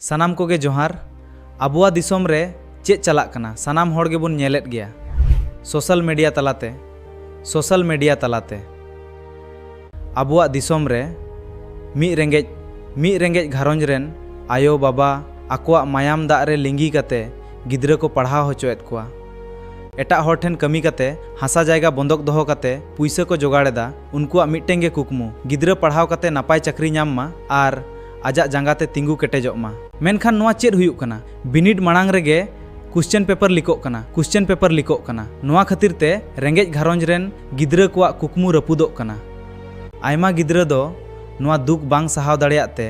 सानाम कोगे जोहार। आबुआ दिसोम रे चेक चलाक कना सानाम होड़ गेबुन नेलेत गया सोशल मीडिया तलाते आबुआ दिसोम रे मी रेंगेज घारोंज रेन आयो बाबा आकोआ मायाम दाग रे लिंगी कते गिद्रा को पढ़ाव होचोएत कोआ। एटा हर ठेन कमी कते हासा जायगा बंधक दोहो कते पुइसा को जोगाड़ेदा उनकुआ मिट्टें गे कुकमु गिद्रा पढ़ाव कते नापाय चाकरी नाम मा आर आजा जांगाते तिंगु केटेजोग मा। मेनखान नोआ चेद हुयुग कना बिनिड मांग रेगे क्वेश्चन पेपर लिकोग कना नोआ खातिर ते रेंगेज घारोंज रेन गिद्रा कोआ कुकमु रपुदोग कना। आयमा गिद्रा दो नोआ दुख बांग सहाव दाड़ेयात ते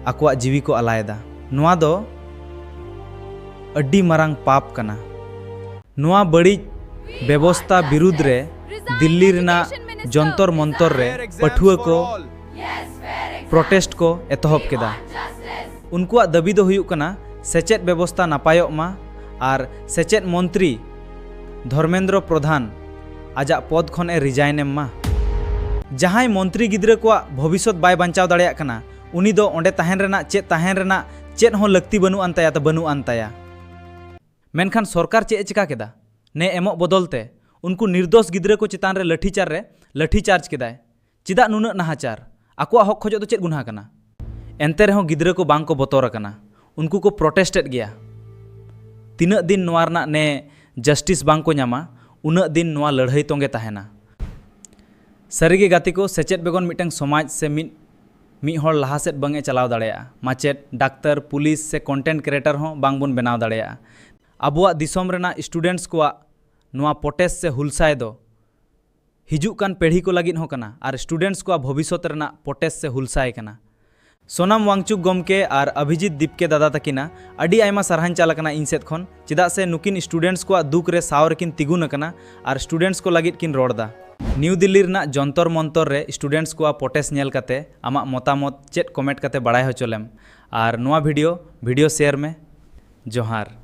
आकोआ जीवी को आलायदा। नोआ दो अड्डी मारांग पाप कना। नोआ बड़ी व्यवस्था विरुद्ध रे दिल्ली रेना जंतर मंतर रे पठुआ को प्रोटेस्ट को एतहब केदा। उनकुआ दाबी दो हुयुग कना सेचेद व्यवस्था नापायोग मा आर सेचेद मंत्री धर्मेंद्र प्रधान आजा पद खन ए रिजाइन एम मा। जहां मंत्री गिद्रा को भविष्य बाय बांचाव दाड़ेयाग कना उनी दो ओंडे ताहेन रेना चेद हो लक्ति बनु अंताया। मेनखान सरकार चेद चिका केदा ने एमोग बदलते उनको निर्दोष गिद्रा को चितान रे लाठीचार्ज केदाय। चिदा नुना नाहाचार आकोआ हक खोजो दो चेद गुनाह कना। एनते रहो गिद्रा को बांग को बतर कना उनको को प्रोटेस्टेड गया। तीना दिन नोआ रना ने जस्टिस बांग को नामा उना दिन नोआ लड़ाई तोंगे ताहेना। सारिगे गाती को सेचेद बेगन मिटंग समाज से मिट हर लहा सेद बांगे चलाव दाड़ेया। माचेद डाक्टर पुलिस से कंटेंट क्रिएटर हो बांग बोन बनाव दाड़ेया। आबुआ दिसोम रेना स्टूडेंट्स को नोआ पोटेस से हुलसाय दो हिजुग कान पेढ़ी को लगिन हो कना आर स्टूडेंट्स को भविष्य रेना पोटेस से हुलसाय कना। सोनाम वांगचुक गमके आर अभिजीत दीपके दादा तकिना अडी आयमा सारहान चालकना इन सेद खन चिदा से नुकिन स्टूडेंट्स को दुख रे सावर किन तिगुन कना आर स्टूडेंट्स को लगित किन रोड़दा। न्यू दिल्ली रेना जंतर मंतर रे स्टूडेंट्स को पोटेस नेल कते आमा मतामत चेद कमेंट कते बड़ाय होचोलेम आर नोआ वीडियो शेयर में। जोहार।